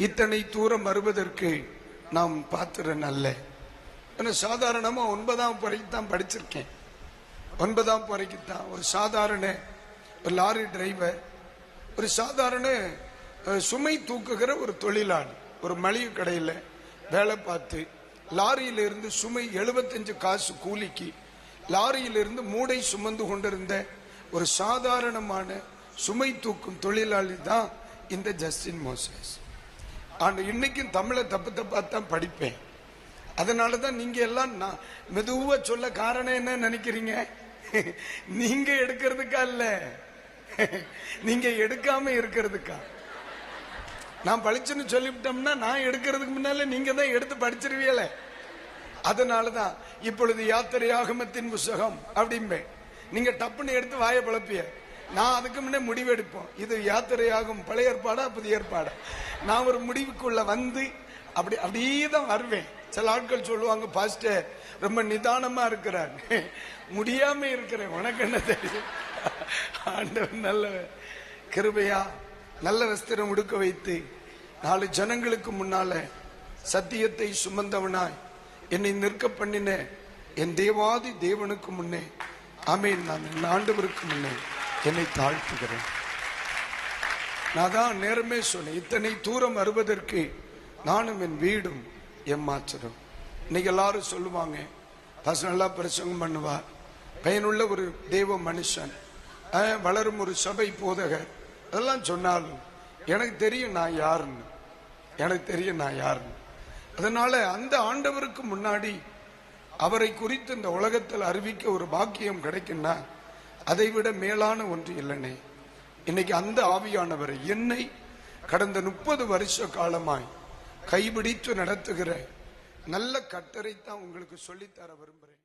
இத்தனை தூரம் வருவதற்கு நாம் பாத்திரன் அல்ல. சாதாரணமா 9ஆம் வரைக்கும் தான் படிச்சிருக்கேன். 9ஆம் வரைக்கும் தான் ஒரு சாதாரண லாரி டிரைவர், ஒரு சாதாரண சுமை தூக்குகிற ஒரு தொழிலாளி, ஒரு மளிகை கடையில் வேலை பார்த்து லாரியிலிருந்து சுமை 75 காசு கூலிக்கு லாரியிலிருந்து மூடை சுமந்து கொண்டிருந்த ஒரு சாதாரணமான சுமை தூக்கும் தொழிலாளி தான் இந்த ஜஸ்டின் மோசஸ். ஆனா இன்னைக்கும் தமிழை தப்பு தப்பா தான் படிப்பேன். அதனாலதான் நீங்க எல்லாம் மெதுவா சொல்ல காரணம் என்ன நினைக்கிறீங்க? நீங்க எடுக்கிறதுக்கா இல்ல, நீங்க எடுக்காம இருக்கிறதுக்கா. நான் படிச்சுன்னு சொல்லிவிட்டோம்னா நான் எடுக்கிறதுக்கு முன்னால நீங்க தான் எடுத்து படிச்சிருவீல. அதனாலதான் இப்பொழுது யாத்திரையாகமத்தின் புஸ்தகம் அப்படிம்பே, நீங்க டப்புன்னு எடுத்து வாயை பழப்பிய. நான் அதுக்கு முன்னே முடிவு எடுப்போம், இது யாத்திரையாகும் பழைய ஏற்பாடா புதிய ஏற்பாடா. நான் ஒரு முடிவுக்குள்ள வந்து அப்படியே தான் வருவேன். சில ஆட்கள் சொல்லுவாங்க, பாஸ்டர் ரொம்ப நிதானமா இருக்கிறார், முடியாம இருக்கிறேன். உனக்கு என்ன தெரியும்? ஆண்டவர் நல்ல கிருபையா நல்ல வஸ்திரம் உடுக்க வைத்து 4 ஜனங்களுக்கு முன்னால சத்தியத்தை சுமந்தவனாய் என்னை நிற்க பண்ணின என் தேவாதி தேவனுக்கு முன்னே, ஆமென், நான் என் ஆண்டவருக்கு முன்னே என்னை தாழ்த்துகிறேன். நான் தான் நேரமே சொன்னேன், இத்தனை தூரம் வருவதற்கு நானும் என் வீடும் ஏமாற்றணும். இன்னைக்கு எல்லாரும் சொல்லுவாங்க, நல்லா பிரசங்கம் பண்ணுவார், பயனுள்ள ஒரு தேவ மனுஷன், வளரும் ஒரு சபை போதகர், அதெல்லாம் சொன்னாலும் எனக்கு தெரியும் நான் யாருன்னு, எனக்கு தெரியும் நான் யாருன்னு. அதனால அந்த ஆண்டவருக்கு முன்னாடி அவரை குறித்து இந்த உலகத்தில் அறிவிக்க ஒரு பாக்கியம் கிடைக்குன்னா அதை விட மேலான ஒன்று இல்லைனே. இன்னைக்கு அந்த ஆவியானவரை என்னை கடந்த 30 வருஷ காலமாய் கைபிடித்து நடத்துகிற நல்ல கட்டரை தான் உங்களுக்கு சொல்லித்தர விரும்புகிறேன்.